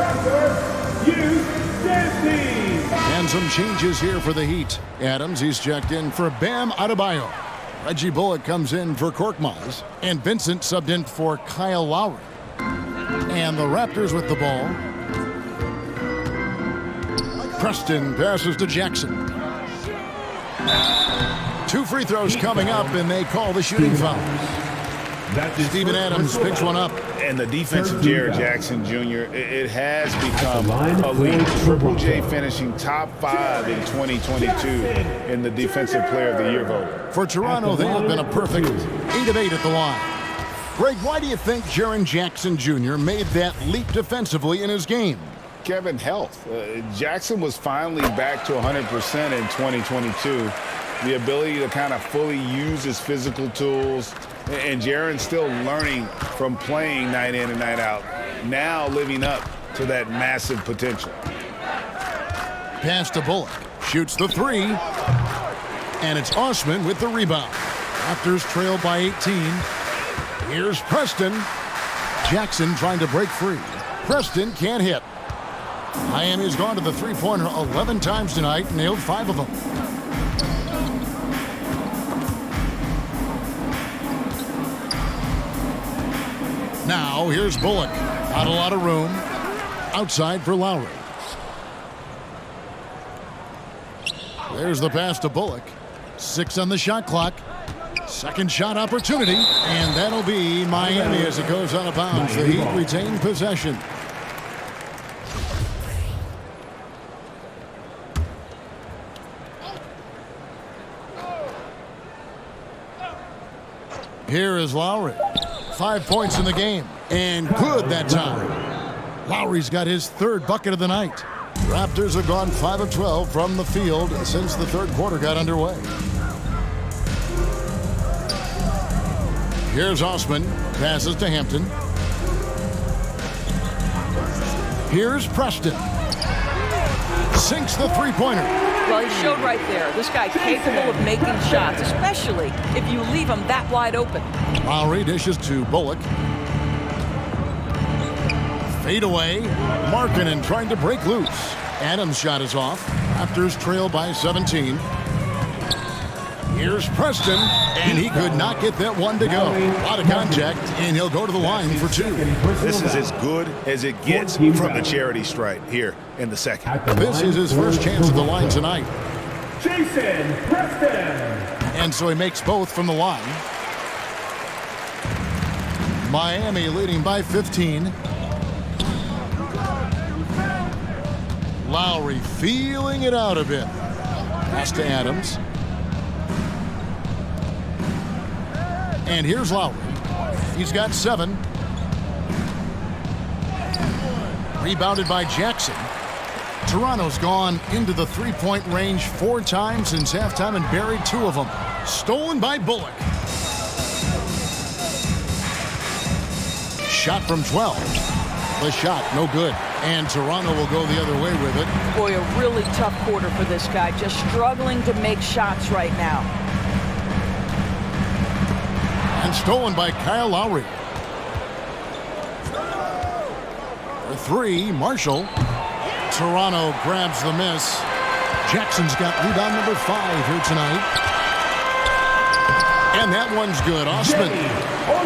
B: And some changes here for the Heat. Adams, he's checked in for Bam Adebayo. Reggie Bullock comes in for Korkmaz. And Vincent subbed in for Kyle Lowry. And the Raptors with the ball. Preston passes to Jackson. 2 free throws coming up, and they call the shooting foul. Steven Adams picks one up.
D: And the defense of Jared Jackson Jr., it has become elite. Triple J finishing top 5 in 2022 in the Defensive Player of the Year voting.
B: For Toronto, they have been a perfect 8 of 8 at the line. Greg, why do you think Jaren Jackson Jr. made that leap defensively in his game?
D: Kevin, health. Jackson was finally back to 100% in 2022. The ability to kind of fully use his physical tools. And Jaren's still learning from playing night in and night out. Now living up to that massive potential.
B: Pass to Bullock. Shoots the 3. And it's Osman with the rebound. Raptors trail by 18. Here's Preston. Jackson trying to break free. Preston can't hit. Miami's gone to the three-pointer 11 times tonight, nailed 5 of them. Now, here's Bullock. Not a lot of room. Outside for Lowry. There's the pass to Bullock. 6 on the shot clock. Second shot opportunity. And that'll be Miami as it goes out of bounds. The Heat retain possession. Here is Lowry. 5 points in the game. And good that time. Lowry's got his 3rd bucket of the night. Raptors have gone 5 of 12 from the field since the 3rd quarter got underway. Here's Osman. Passes to Hampton. Here's Preston. Sinks the three-pointer.
E: Well, he showed right there. This guy capable of making shots, especially if you leave him that wide open.
B: Lowry dishes to Bullock. Fade away. Markkanen trying to break loose. Adams' shot is off. Raptors trail by 17. Here's Preston, and he could not get that one to go. A lot of contact, and he'll go to the line for 2.
D: This is as good as it gets from the charity stripe here in the second.
B: This is his first chance at the line tonight.
C: Jason Preston.
B: And so he makes both from the line. Miami leading by 15. Lowry feeling it out a bit. Pass to Adams. And here's Lowry. He's got 7. Rebounded by Jackson. Toronto's gone into the three-point range 4 times since halftime and buried 2 of them. Stolen by Bullock. Shot from 12. The shot, no good. And Toronto will go the other way with it.
E: Boy, a really tough quarter for this guy. Just struggling to make shots right now.
B: And stolen by Kyle Lowry. For 3, Marshall. Toronto grabs the miss. Jackson's got rebound number 5 here tonight. And that one's good.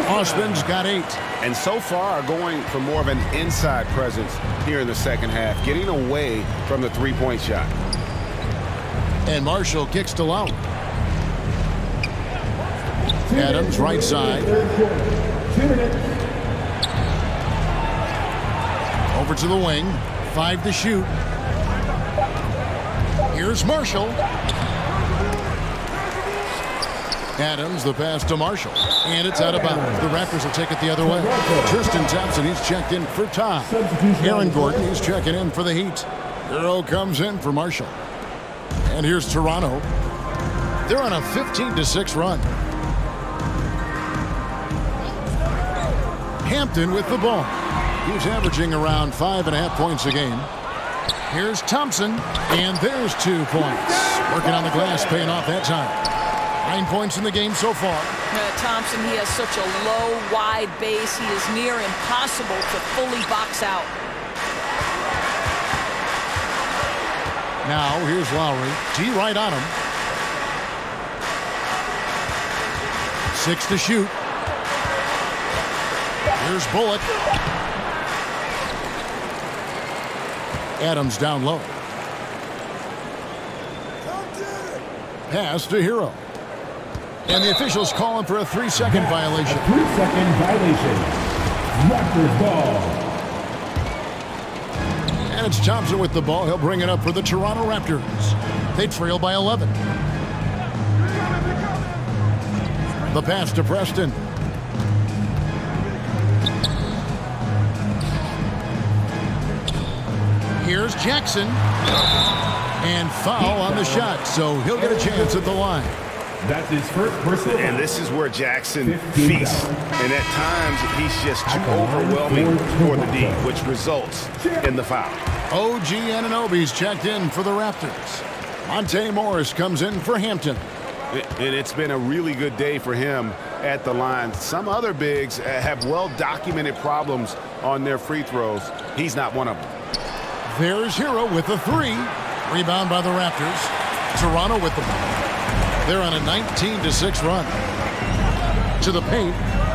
B: Osman's got 8.
D: And so far going for more of an inside presence here in the second half, getting away from the three-point shot.
B: And Marshall kicks to Lowry. Adams right side.
C: 2 minutes.
B: Over to the wing. 5 to shoot. Here's Marshall. Adams, the pass to Marshall. And it's out of bounds. The Raptors will take it the other way. Tristan Thompson, he's checked in for Todd. Aaron Gordon, he's checking in for the Heat. Hero comes in for Marshall. And here's Toronto. They're on a 15-6 run. Hampton with the ball. He's averaging around 5.5 points a game. Here's Thompson, and there's 2 points. Working on the glass, paying off that time. 9 points in the game so far.
E: Thompson, he has such a low, wide base. He is near impossible to fully box out.
B: Now, here's Lowry. T right on him. 6 to shoot. Here's Bullock. Adams down low. Pass to Hero. And the officials calling for a 3-second violation.
C: 3-second violation. Raptors ball.
B: And it's Thompson with the ball. He'll bring it up for the Toronto Raptors. They trail by 11. The pass to Preston. Here's Jackson. And foul on the shot, so he'll get a chance at the line.
C: That's his first personal.
D: And this is where Jackson feasts. And at times, he's just too overwhelming for the D, which results in the foul.
B: OG Anunoby's checked in for the Raptors. Monte Morris comes in for Hampton.
D: And it's been a really good day for him at the line. Some other bigs have well-documented problems on their free throws. He's not one of them.
B: There's Hero with the 3. Rebound by the Raptors. Toronto with the ball. They're on a 19-6 run. To the paint.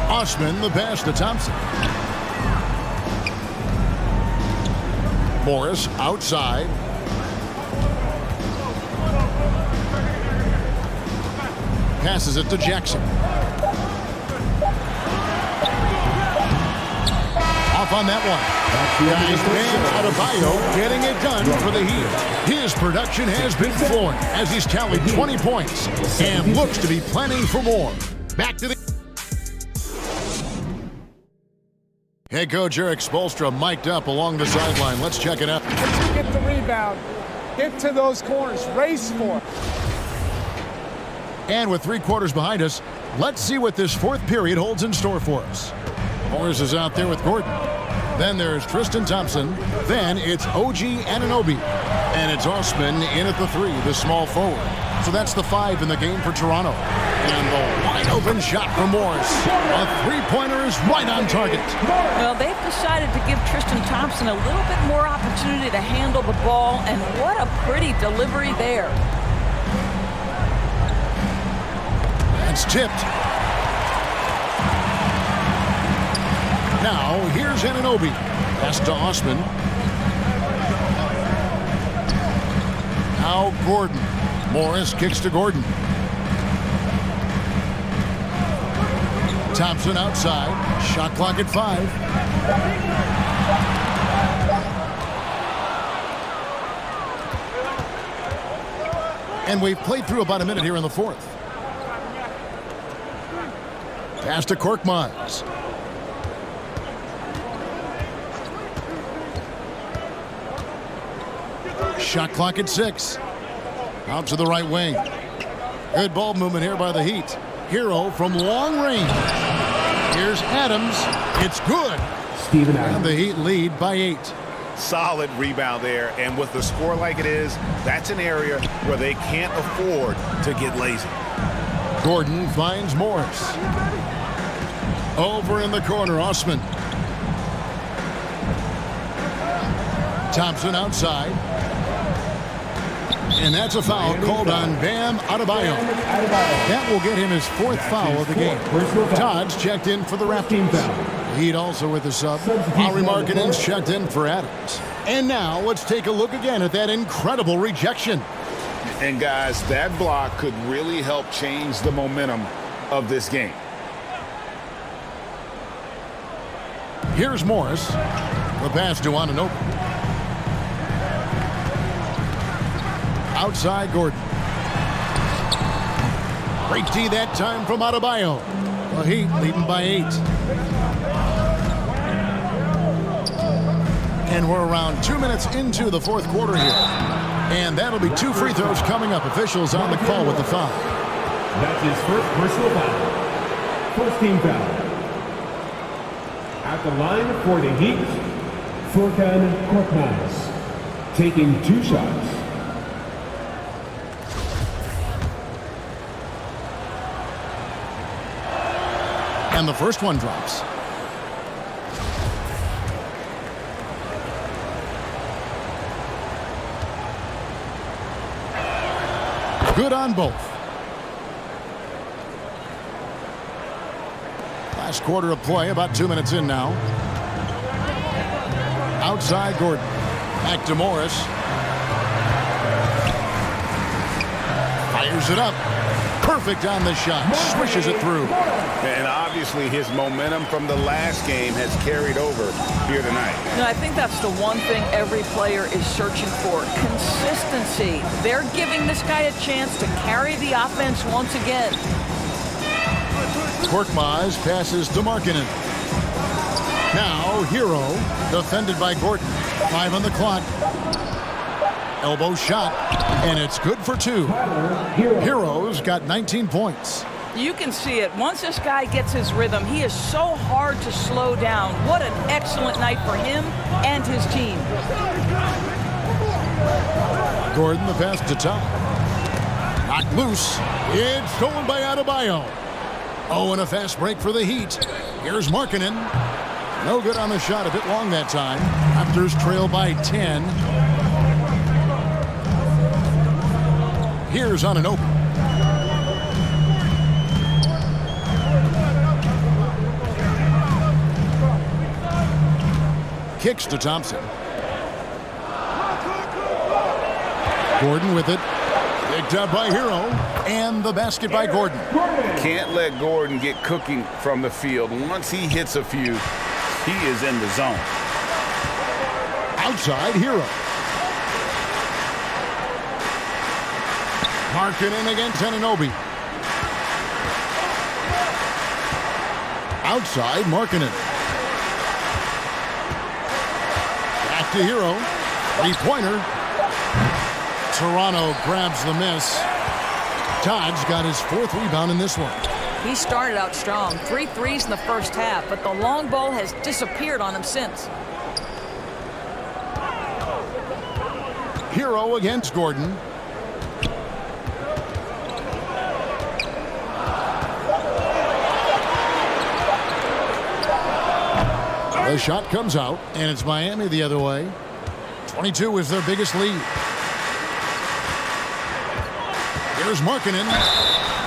B: Osman, the pass to Thompson. Morris outside. Passes it to Jackson. Off on that one. Guys, Bam Adebayo getting it done for the Heat. His production has been flooring as he's tallied 20 points and looks to be planning for more. Back to the... Head coach Eric Spoelstra mic'd up along the sideline. Let's check it out.
I: Get the rebound. Get to those corners. Race for it.
B: And with 3 quarters behind us, let's see what this 4th period holds in store for us. Morris is out there with Gordon. Then there's Tristan Thompson. Then it's OG Anunoby. And it's Osman in at the 3, the small forward. So that's the 5 in the game for Toronto. And the wide open shot from Morris. A 3-pointer is right on target.
E: Well, they've decided to give Tristan Thompson a little bit more opportunity to handle the ball. And what a pretty delivery there.
B: It's tipped. Now, here's Anunoby. Pass to Osman. Now Gordon. Morris kicks to Gordon. Thompson outside. Shot clock at 5. And we've played through about a minute here in the fourth. Pass to Korkmaz. Shot clock at 6. Out to the right wing. Good ball movement here by the Heat. Hero from long range. Here's Adams. It's good.
C: Steven Adams.
B: And the Heat lead by 8.
D: Solid rebound there, and with the score like it is, that's an area where they can't afford to get lazy.
B: Gordon finds Morris. Over in the corner, Osman. Thompson outside. And that's a foul called on Bam Adebayo. That will get him his 4th foul of the game. Todd's checked in for the Raptors. Heat also with the sub. Lauri Markkanen's checked in for Adams. And now let's take a look again at that incredible rejection.
D: And guys, that block could really help change the momentum of this game.
B: Here's Morris. The pass to Anunoby. Outside Gordon. Great D that time from Adebayo. The Heat leading by 8. And we're around 2 minutes into the fourth quarter here. And that'll be 2 free throws coming up. Officials on the call with the foul.
C: That's his first personal foul. First team foul. At the line for the Heat, Furkan Korkmaz, taking 2 shots.
B: And the first one drops. Good on both. Last quarter of play, about 2 minutes in now. Outside Gordon. Back to Morris. Fires it up. Perfect on the shot. Swishes it through.
D: And obviously his momentum from the last game has carried over here tonight.
E: No, I think that's the one thing every player is searching for. Consistency. They're giving this guy a chance to carry the offense once again.
B: Korkmaz passes to Markkanen. Now Hero, defended by Gordon. 5 on the clock. Elbow shot, and it's good for 2. Hero's got 19 points.
E: You can see it. Once this guy gets his rhythm, he is so hard to slow down. What an excellent night for him and his team.
B: Gordon, the pass to Todd. Knocked loose. It's stolen by Adebayo. Oh, and a fast break for the Heat. Here's Markkanen. No good on the shot. A bit long that time. Raptors trail by 10. Here's Anunoby. Kicks to Thompson. Gordon with it. Picked up by Hero. And the basket by Gordon.
D: Can't let Gordon get cooking from the field. Once he hits a few, he is in the zone.
B: Outside Hero. Markkanen against Anunoby. Outside Markkanen. Back to Hero. 3-pointer. Toronto grabs the miss. Todd's got his 4th rebound in this one.
E: He started out strong. 3 threes in the first half, but the long ball has disappeared on him since.
B: Hero against Gordon. The shot comes out, and it's Miami the other way. 22 is their biggest lead. Here's Markkanen.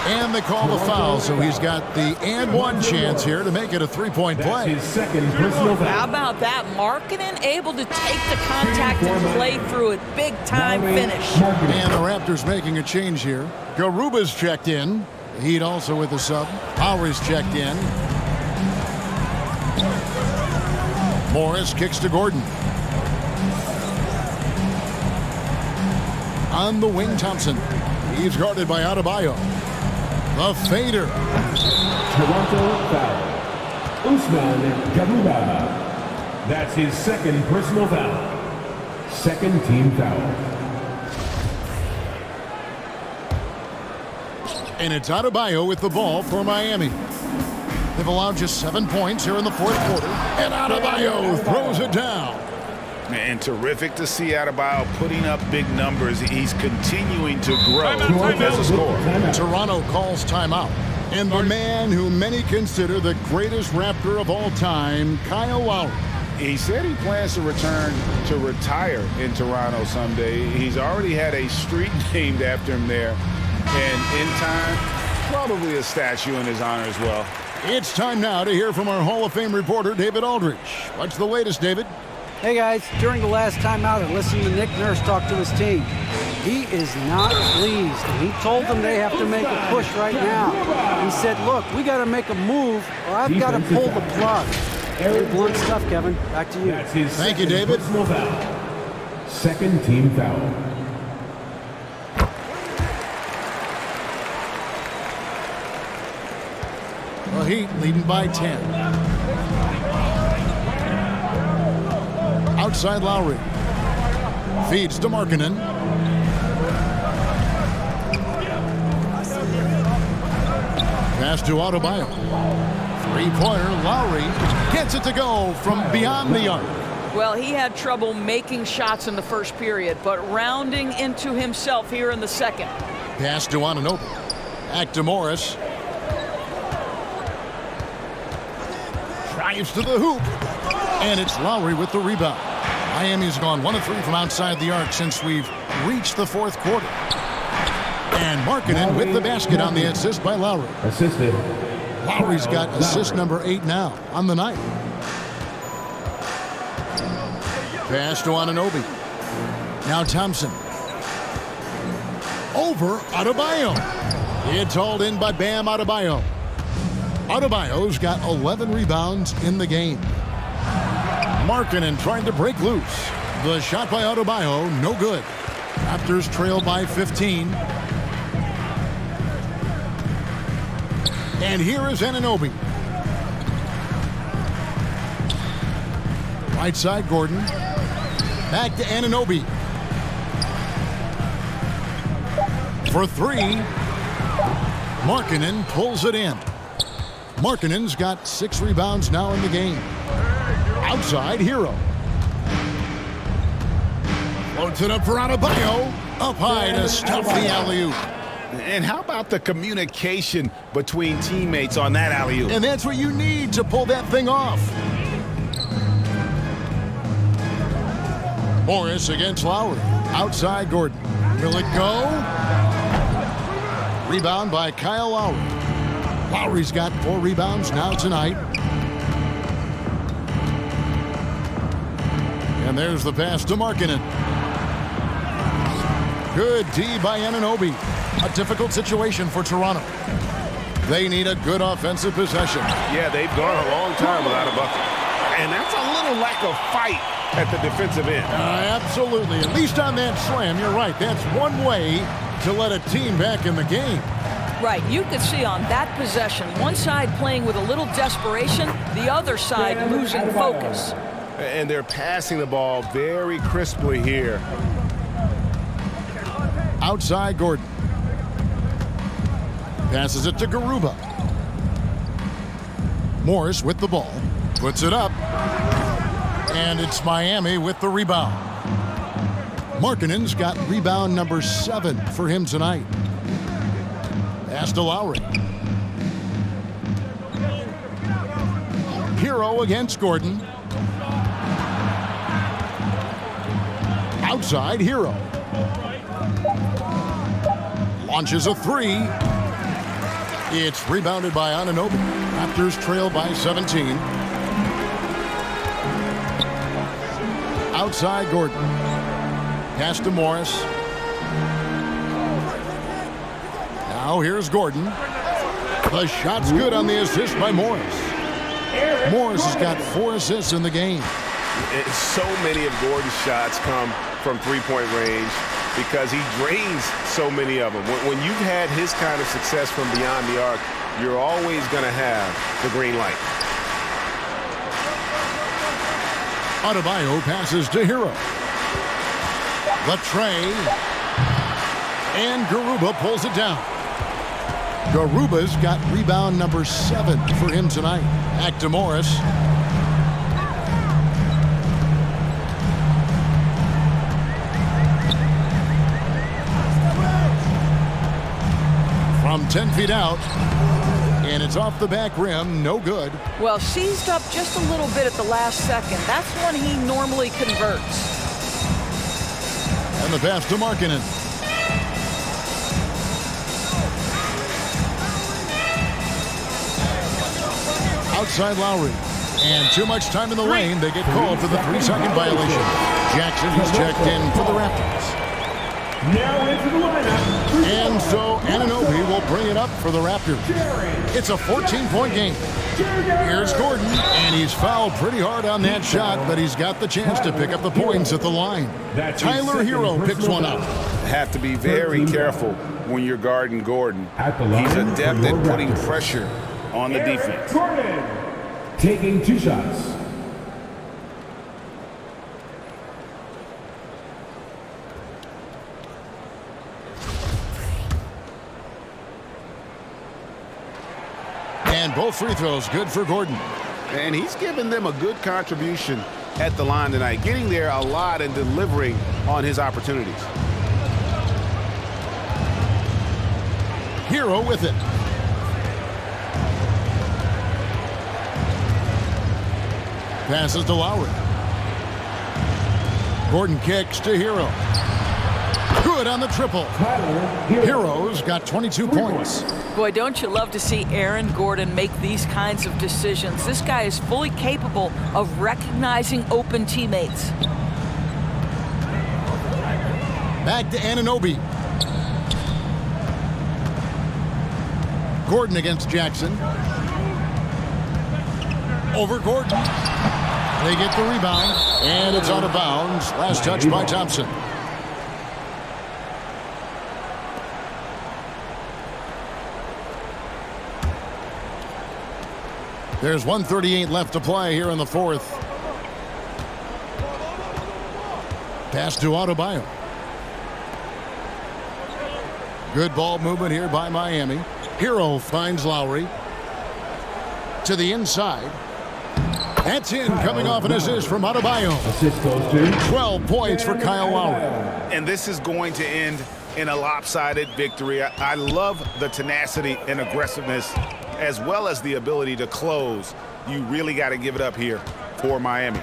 B: And they call the foul, so he's got the and one chance here to make it a three-point
C: That's
B: play.
C: his second personal
E: How
C: foul.
E: about that? Markkanen able to take the contact and play through it. Big time finish.
B: And the Raptors making a change here. Garuba's checked in. The Heat also with a sub. Lowry's checked in. Morris kicks to Gordon. On the wing, Thompson. He's guarded by Adebayo. The fader.
C: Toronto foul. Usman Garuba. That's his second personal foul. Second team foul.
B: And it's Adebayo with the ball for Miami. They've allowed just 7 points here in the fourth quarter. And Adebayo throws it down.
D: And terrific to see Adebayo putting up big numbers. He's continuing to grow as a scorer.
B: Toronto calls timeout. And the man who many consider the greatest Raptor of all time, Kyle Lowry.
D: He said he plans to return to retire in Toronto someday. He's already had a street named after him there. And in time, probably a statue in his honor as well.
B: It's time now to hear from our Hall of Fame reporter, David Aldridge. What's the latest, David?
F: Hey guys, during the last timeout, I listened to Nick Nurse talk to his team. He is not pleased. He told them they have to make a push right now. He said, look, we got to make a move or I've got to pull the plug. Very blunt stuff, Kevin. Back to you.
C: That's his
B: Thank you, David.
C: Personal foul. Second team foul.
B: The Heat leading by 10. Outside Lowry. Feeds to Markkanen. Pass to Adebayo. Three-pointer. Lowry gets it to go from beyond the arc.
E: Well, he had trouble making shots in the first period, but rounding into himself here in the second.
B: Pass to Anunoby. Back to Morris. Drives to the hoop. And it's Lowry with the rebound. Miami's gone 1 of 3 from outside the arc since we've reached the fourth quarter. And Markkanen with the basket on the assist by Lowry.
C: Assisted.
B: Lowry's got assist number 8 now on the night. Pass to Anunoby. Now Thompson. Over Adebayo. It's hauled in by Bam Adebayo. Adebayo's got 11 rebounds in the game. Markkanen trying to break loose. The shot by Adebayo, no good. Raptors trail by 15. And here is Anunoby. Right side, Gordon. Back to Anunoby. For 3. Markkanen pulls it in. Markkanen's got 6 rebounds now in the game. Outside, Hero. Floats it up for Adebayo. Up high to stuff the alley-oop.
D: And how about the communication between teammates on that alley-oop?
B: And that's what you need to pull that thing off. Morris against Lowry. Outside, Gordon. Will it go? Rebound by Kyle Lowry. Lowry's got 4 rebounds now tonight. And there's the pass to Markkanen. Good D by Anunoby. A difficult situation for Toronto. They need a good offensive possession.
D: Yeah, they've gone a long time without a bucket. And that's a little lack of fight at the defensive end.
B: Absolutely. At least on that slam, you're right. That's one way to let a team back in the game.
E: Right, you could see on that possession, one side playing with a little desperation, the other side losing focus.
D: And they're passing the ball very crisply here.
B: Outside, Gordon. Passes it to Garuba. Morris with the ball. Puts it up. And it's Miami with the rebound. Markkanen's got rebound number 7 for him tonight. Pass to Lowry. Hero against Gordon. Outside, Hero. Launches a 3. It's rebounded by Anunoby. Raptors trail by 17. Outside Gordon. Pass to Morris. Now here's Gordon. The shot's good on the assist by Morris. Morris has got 4 assists in the game.
J: So many of Gordon's shots come from three-point range because he drains so many of them. When you've had his kind of success from beyond the arc, you're always going to have the green light.
B: Adebayo passes to Hero. The tray. And Garuba pulls it down. Garuba's got rebound number 7 for him tonight. Back to Morris. From 10 feet out. And it's off the back rim. No good.
E: Well, seized up just a little bit at the last second. That's when he normally converts.
B: And the pass to Markkanen. Outside Lowry. And too much time in the lane. They get called for the 3-second violation. Jackson is checked in for the Raptors.
C: Now into the lineup.
B: And so Anunoby will bring it up for the Raptors. It's a 14-point game. Here's Gordon, and he's fouled pretty hard on that shot, but he's got the chance to pick up the points at the line. Tyler Hero picks one up.
D: Have to be very careful when you're guarding Gordon. He's adept at putting pressure on the defense.
C: Gordon taking 2 shots.
B: And both free throws good for Gordon.
D: And he's given them a good contribution at the line tonight, getting there a lot and delivering on his opportunities.
B: Hero with it. Passes to Lowry. Gordon kicks to Hero. Good on the triple. Hero's got 22 points.
E: Boy, don't you love to see Aaron Gordon make these kinds of decisions. This guy is fully capable of recognizing open teammates.
B: Back to Anunoby. Gordon against Jackson. Over Gordon. They get the rebound, and it's out of bounds. Last touch by Thompson. There's 1:38 left to play here in the fourth. Pass to Adebayo. Good ball movement here by Miami. Hero finds Lowry. To the inside. That's in, coming off an assist from Adebayo. 12 points for Kyle Lowry.
D: And this is going to end in a lopsided victory. I love the tenacity and aggressiveness, as well as the ability to close. You really got to give it up here for Miami.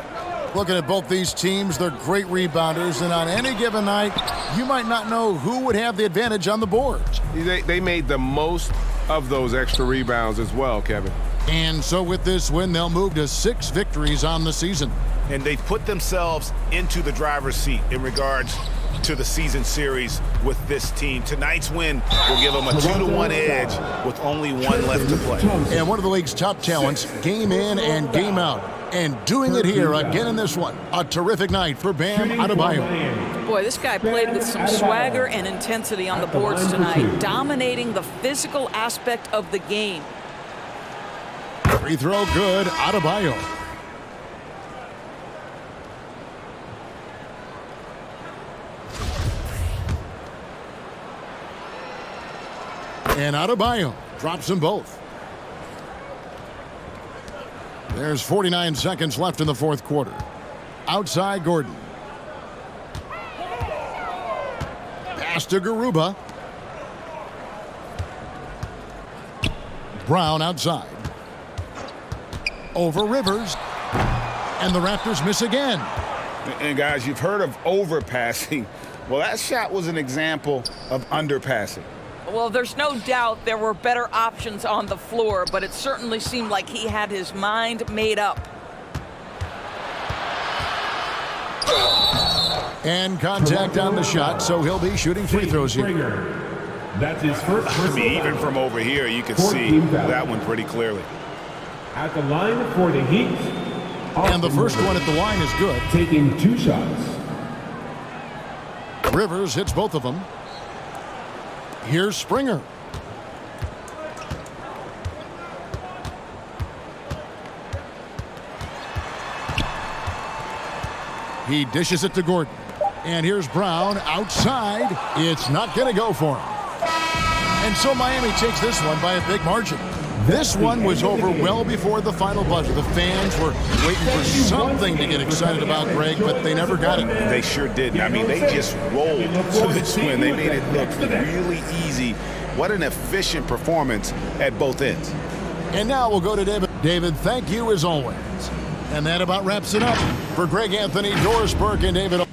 B: Looking at both these teams, they're great rebounders, and on any given night, you might not know who would have the advantage on the boards.
J: They made the most of those extra rebounds as well, Kevin.
B: And so with this win, they'll move to 6 victories on the season.
D: And they've put themselves into the driver's seat in regards to the season series with this team. Tonight's win will give them a 2-1 edge with only 1 left to play.
B: And one of the league's top talents, game in and game out. And doing it here again in this one. A terrific night for Bam Adebayo.
E: Boy, this guy played with some swagger and intensity on the boards tonight, dominating the physical aspect of the game.
B: Free throw good, Adebayo. And Adebayo drops them both. There's 49 seconds left in the fourth quarter. Outside Gordon. Pass to Garuba. Brown outside. Over Rivers. And the Raptors miss again.
D: And guys, you've heard of overpassing. Well, that shot was an example of underpassing.
E: Well, there's no doubt there were better options on the floor, but it certainly seemed like he had his mind made up.
B: And contact on the shot, so he'll be shooting free throws here.
C: That's his first.
D: I mean, even from over here, you can see that one pretty clearly.
C: At the line for the Heat.
B: And the first one at the line is good.
C: Taking 2 shots.
B: Rivers hits both of them. Here's Springer. He dishes it to Gordon. And here's Brown outside. It's not going to go for him. And so Miami takes this one by a big margin. This one was over well before the final buzzer. The fans were waiting for something to get excited about, Greg, but they never got it.
D: They sure didn't. I mean, they just rolled to this win. They made it look really easy. What an efficient performance at both ends.
B: And now we'll go to David. David, thank you as always. And that about wraps it up. For Greg Anthony, Doris Burke, and David.